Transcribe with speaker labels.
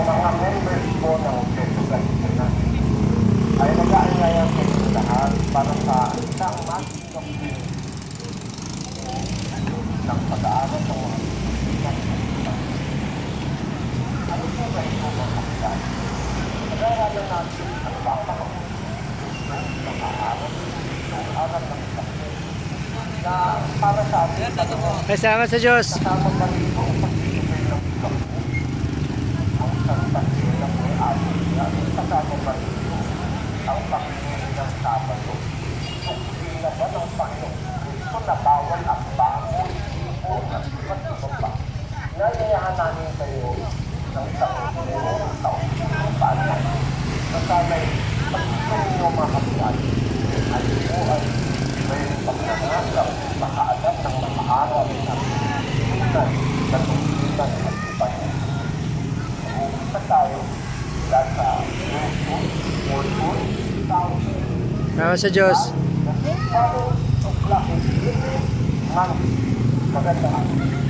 Speaker 1: mga members po ng Peso Galiciana ay nag-aangayan sa inyo lahat para sa isang masinong ng pag-aaral ng mga kaibigan. Ano po ba ito mga kapitan? Pag-aaralan natin ang mga pag-aaral ng sakit na para sa atin
Speaker 2: Kasama sa Diyos.
Speaker 1: kasama pa rin po ang pag-ibigay ng isang ang sarili ng may atin na kasama pa rin po ang pag-ibigay ng Sabado. Kung na ba ng Panginoon ito na bawal ang bago po na iba't ibang ba nayayahan namin kayo ng isang taon paano na sana'y pag-ibigay nyo mga kapitan ay po ay may pagnanasang makaalam ng mga araw na tunay na tungkilan at iba niya. Umisa tayo dahil sa Mulpul,
Speaker 2: Kasama sa Diyos.
Speaker 1: Magandang